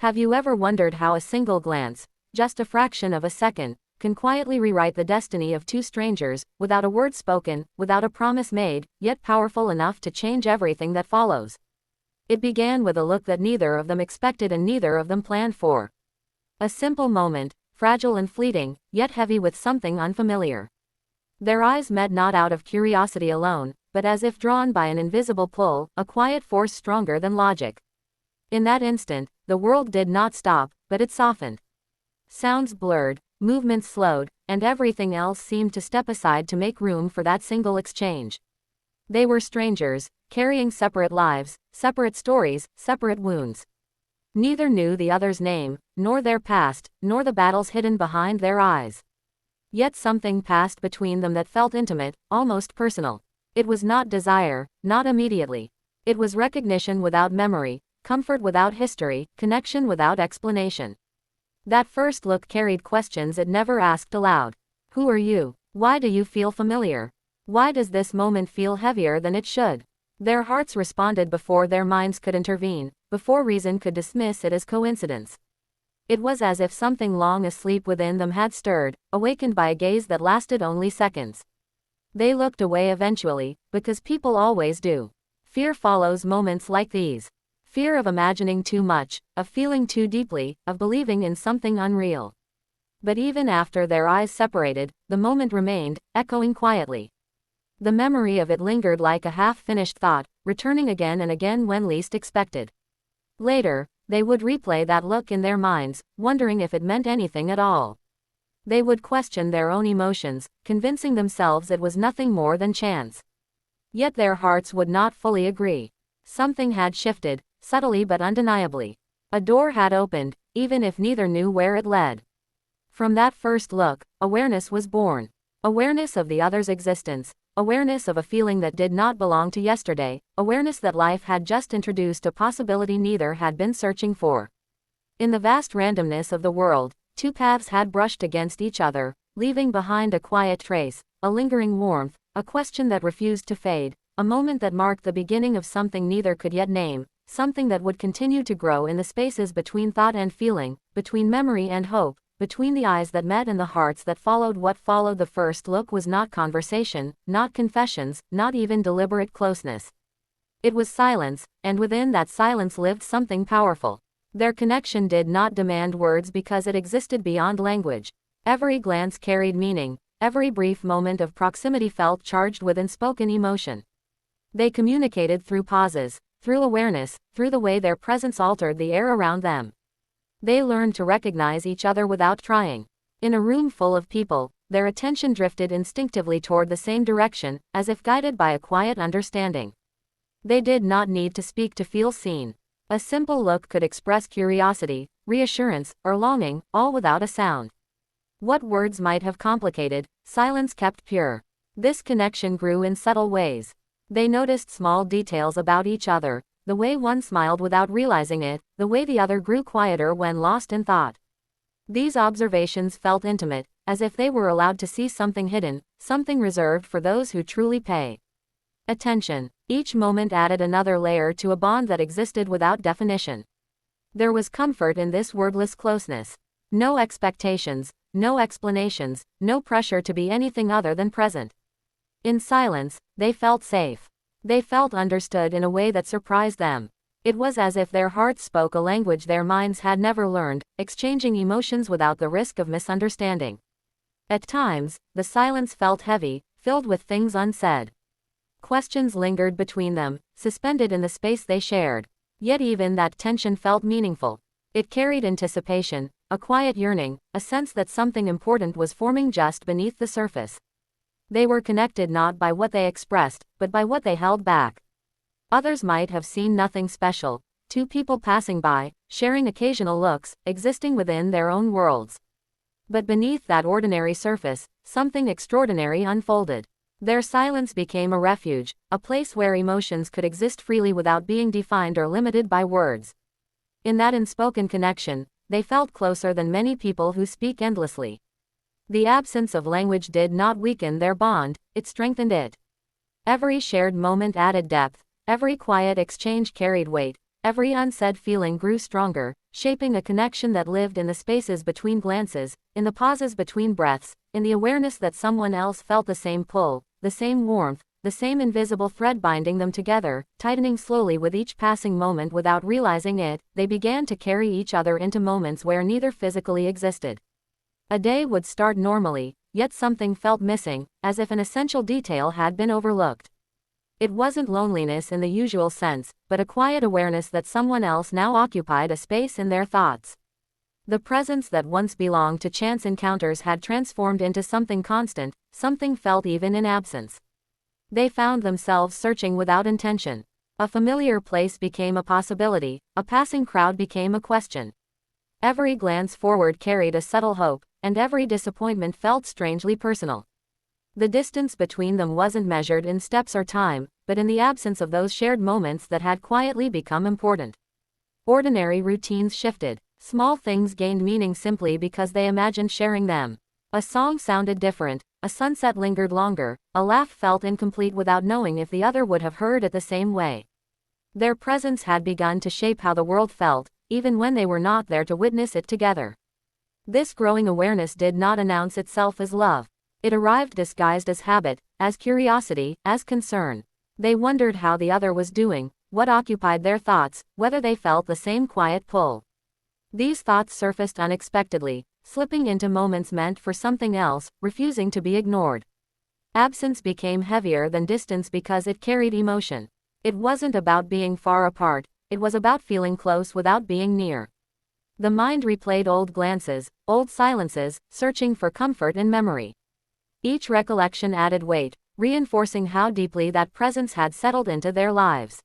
Have you ever wondered how a single glance, just a fraction of a second, can quietly rewrite the destiny of two strangers, without a word spoken, without a promise made, yet powerful enough to change everything that follows? It began with a look that neither of them expected and neither of them planned for. A simple moment, fragile and fleeting, yet heavy with something unfamiliar. Their eyes met not out of curiosity alone, but as if drawn by an invisible pull, a quiet force stronger than logic. In that instant, the world did not stop, but it softened. Sounds blurred, movements slowed, and everything else seemed to step aside to make room for that single exchange. They were strangers, carrying separate lives, separate stories, separate wounds. Neither knew the other's name, nor their past, nor the battles hidden behind their eyes. Yet something passed between them that felt intimate, almost personal. It was not desire, not immediately. It was recognition without memory, comfort without history, connection without explanation. That first look carried questions it never asked aloud. Who are you? Why do you feel familiar? Why does this moment feel heavier than it should? Their hearts responded before their minds could intervene, before reason could dismiss it as coincidence. It was as if something long asleep within them had stirred, awakened by a gaze that lasted only seconds. They looked away eventually, because people always do. Fear follows moments like these. Fear of imagining too much, of feeling too deeply, of believing in something unreal. But even after their eyes separated, the moment remained, echoing quietly. The memory of it lingered like a half-finished thought, returning again and again when least expected. Later, they would replay that look in their minds, wondering if it meant anything at all. They would question their own emotions, convincing themselves it was nothing more than chance. Yet their hearts would not fully agree. Something had shifted, subtly but undeniably. A door had opened, even if neither knew where it led. From that first look, awareness was born. Awareness of the other's existence, awareness of a feeling that did not belong to yesterday, awareness that life had just introduced a possibility neither had been searching for. In the vast randomness of the world, two paths had brushed against each other, leaving behind a quiet trace, a lingering warmth, a question that refused to fade, a moment that marked the beginning of something neither could yet name, something that would continue to grow in the spaces between thought and feeling, between memory and hope, between the eyes that met and the hearts that followed. What followed the first look was not conversation, not confessions, not even deliberate closeness. It was silence, and within that silence lived something powerful. Their connection did not demand words because it existed beyond language. Every glance carried meaning, every brief moment of proximity felt charged with unspoken emotion. They communicated through pauses, through awareness, through the way their presence altered the air around them. They learned to recognize each other without trying. In a room full of people, their attention drifted instinctively toward the same direction, as if guided by a quiet understanding. They did not need to speak to feel seen. A simple look could express curiosity, reassurance, or longing, all without a sound. What words might have complicated, silence kept pure. This connection grew in subtle ways. They noticed small details about each other, the way one smiled without realizing it, the way the other grew quieter when lost in thought. These observations felt intimate, as if they were allowed to see something hidden, something reserved for those who truly pay attention. Each moment added another layer to a bond that existed without definition. There was comfort in this wordless closeness. No expectations, no explanations, no pressure to be anything other than present. In silence, they felt safe. They felt understood in a way that surprised them. It was as if their hearts spoke a language their minds had never learned, exchanging emotions without the risk of misunderstanding. At times, the silence felt heavy, filled with things unsaid. Questions lingered between them, suspended in the space they shared. Yet even that tension felt meaningful. It carried anticipation, a quiet yearning, a sense that something important was forming just beneath the surface. They were connected not by what they expressed, but by what they held back. Others might have seen nothing special, two people passing by, sharing occasional looks, existing within their own worlds. But beneath that ordinary surface, something extraordinary unfolded. Their silence became a refuge, a place where emotions could exist freely without being defined or limited by words. In that unspoken connection, they felt closer than many people who speak endlessly. The absence of language did not weaken their bond, it strengthened it. Every shared moment added depth, every quiet exchange carried weight, every unsaid feeling grew stronger, shaping a connection that lived in the spaces between glances, in the pauses between breaths, in the awareness that someone else felt the same pull, the same warmth, the same invisible thread binding them together, tightening slowly with each passing moment without realizing it. They began to carry each other into moments where neither physically existed. A day would start normally, yet something felt missing, as if an essential detail had been overlooked. It wasn't loneliness in the usual sense, but a quiet awareness that someone else now occupied a space in their thoughts. The presence that once belonged to chance encounters had transformed into something constant, something felt even in absence. They found themselves searching without intention. A familiar place became a possibility, a passing crowd became a question. Every glance forward carried a subtle hope, and every disappointment felt strangely personal. The distance between them wasn't measured in steps or time, but in the absence of those shared moments that had quietly become important. Ordinary routines shifted. Small things gained meaning simply because they imagined sharing them. A song sounded different, a sunset lingered longer, a laugh felt incomplete without knowing if the other would have heard it the same way. Their presence had begun to shape how the world felt, even when they were not there to witness it together. This growing awareness did not announce itself as love. It arrived disguised as habit, as curiosity, as concern. They wondered how the other was doing, what occupied their thoughts, whether they felt the same quiet pull. These thoughts surfaced unexpectedly, slipping into moments meant for something else, refusing to be ignored. Absence became heavier than distance because it carried emotion. It wasn't about being far apart, it was about feeling close without being near. The mind replayed old glances, old silences, searching for comfort in memory. Each recollection added weight, reinforcing how deeply that presence had settled into their lives.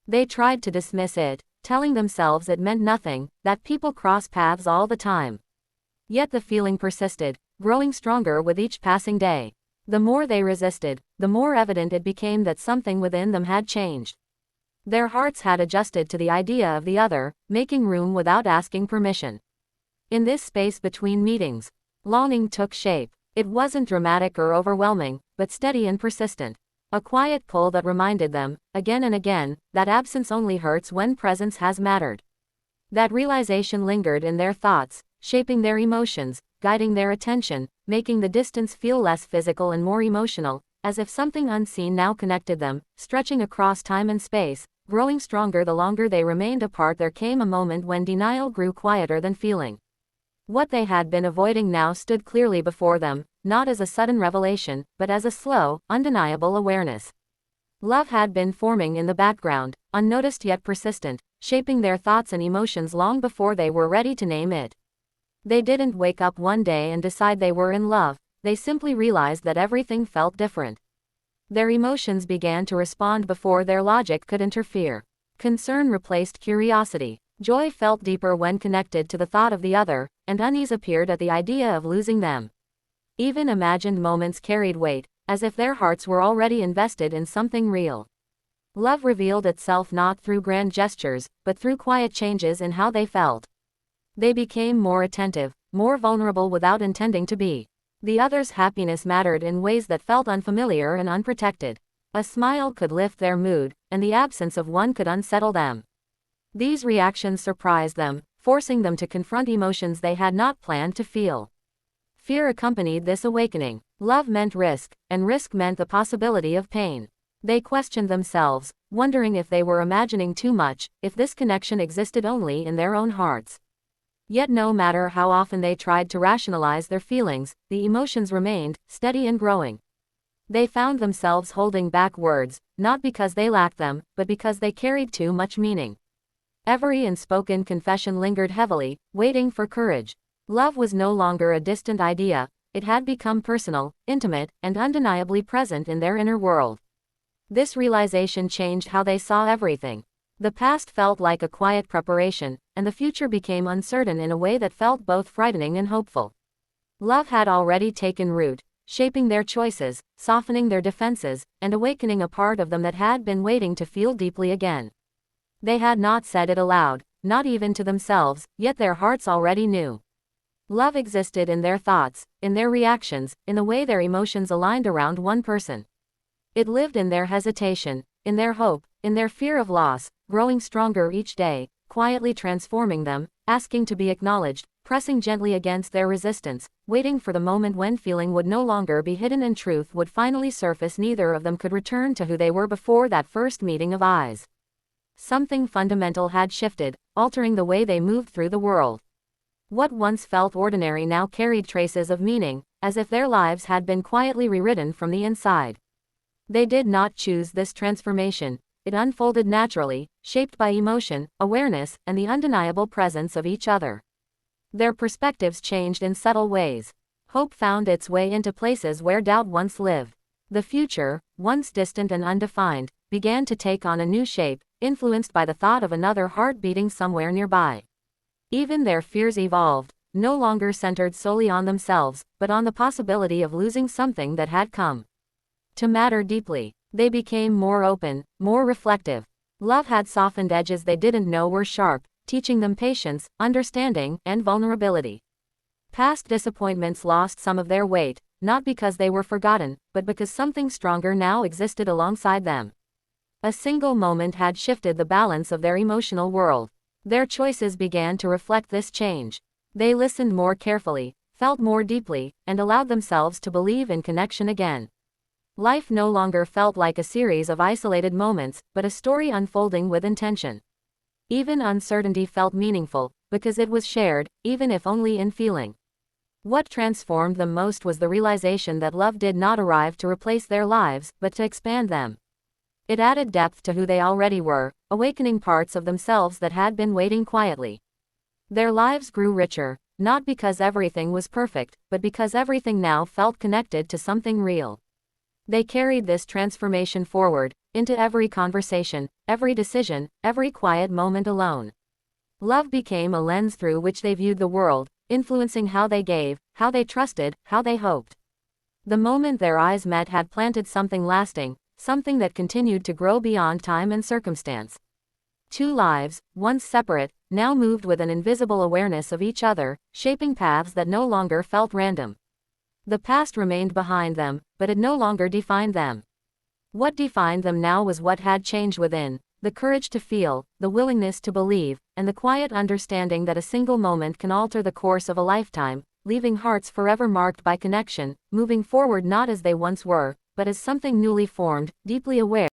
They tried to dismiss it, telling themselves it meant nothing, that people cross paths all the time. Yet the feeling persisted, growing stronger with each passing day. The more they resisted, the more evident it became that something within them had changed. Their hearts had adjusted to the idea of the other, making room without asking permission. In this space between meetings, longing took shape. It wasn't dramatic or overwhelming, but steady and persistent. A quiet pull that reminded them, again and again, that absence only hurts when presence has mattered. That realization lingered in their thoughts, shaping their emotions, guiding their attention, making the distance feel less physical and more emotional, as if something unseen now connected them, stretching across time and space, growing stronger the longer they remained apart. There came a moment when denial grew quieter than feeling. What they had been avoiding now stood clearly before them, not as a sudden revelation, but as a slow, undeniable awareness. Love had been forming in the background, unnoticed yet persistent, shaping their thoughts and emotions long before they were ready to name it. They didn't wake up one day and decide they were in love, they simply realized that everything felt different. Their emotions began to respond before their logic could interfere. Concern replaced curiosity. Joy felt deeper when connected to the thought of the other, and unease appeared at the idea of losing them. Even imagined moments carried weight, as if their hearts were already invested in something real. Love revealed itself not through grand gestures, but through quiet changes in how they felt. They became more attentive, more vulnerable without intending to be. The other's happiness mattered in ways that felt unfamiliar and unprotected. A smile could lift their mood, and the absence of one could unsettle them. These reactions surprised them, forcing them to confront emotions they had not planned to feel. Fear accompanied this awakening. Love meant risk, and risk meant the possibility of pain. They questioned themselves, wondering if they were imagining too much, if this connection existed only in their own hearts. Yet no matter how often they tried to rationalize their feelings, the emotions remained, steady and growing. They found themselves holding back words, not because they lacked them, but because they carried too much meaning. Every unspoken confession lingered heavily, waiting for courage. Love was no longer a distant idea, it had become personal, intimate, and undeniably present in their inner world. This realization changed how they saw everything. The past felt like a quiet preparation, and the future became uncertain in a way that felt both frightening and hopeful. Love had already taken root, shaping their choices, softening their defenses, and awakening a part of them that had been waiting to feel deeply again. They had not said it aloud, not even to themselves, yet their hearts already knew. Love existed in their thoughts, in their reactions, in the way their emotions aligned around one person. It lived in their hesitation, in their hope, in their fear of loss, growing stronger each day, quietly transforming them, asking to be acknowledged, pressing gently against their resistance, waiting for the moment when feeling would no longer be hidden and truth would finally surface. Neither of them could return to who they were before that first meeting of eyes. Something fundamental had shifted, altering the way they moved through the world. What once felt ordinary now carried traces of meaning, as if their lives had been quietly rewritten from the inside. They did not choose this transformation. It unfolded naturally, shaped by emotion, awareness, and the undeniable presence of each other. Their perspectives changed in subtle ways. Hope found its way into places where doubt once lived. The future, once distant and undefined, began to take on a new shape, influenced by the thought of another heart beating somewhere nearby. Even their fears evolved, no longer centered solely on themselves, but on the possibility of losing something that had come to matter deeply. They became more open, more reflective. Love had softened edges they didn't know were sharp, teaching them patience, understanding, and vulnerability. Past disappointments lost some of their weight, not because they were forgotten, but because something stronger now existed alongside them. A single moment had shifted the balance of their emotional world. Their choices began to reflect this change. They listened more carefully, felt more deeply, and allowed themselves to believe in connection again. Life no longer felt like a series of isolated moments, but a story unfolding with intention. Even uncertainty felt meaningful, because it was shared, even if only in feeling. What transformed them most was the realization that love did not arrive to replace their lives, but to expand them. It added depth to who they already were, awakening parts of themselves that had been waiting quietly. Their lives grew richer, not because everything was perfect, but because everything now felt connected to something real. They carried this transformation forward, into every conversation, every decision, every quiet moment alone. Love became a lens through which they viewed the world, influencing how they gave, how they trusted, how they hoped. The moment their eyes met had planted something lasting, something that continued to grow beyond time and circumstance. Two lives, once separate, now moved with an invisible awareness of each other, shaping paths that no longer felt random. The past remained behind them, but it no longer defined them. What defined them now was what had changed within, the courage to feel, the willingness to believe, and the quiet understanding that a single moment can alter the course of a lifetime, leaving hearts forever marked by connection, moving forward not as they once were, but as something newly formed, deeply aware.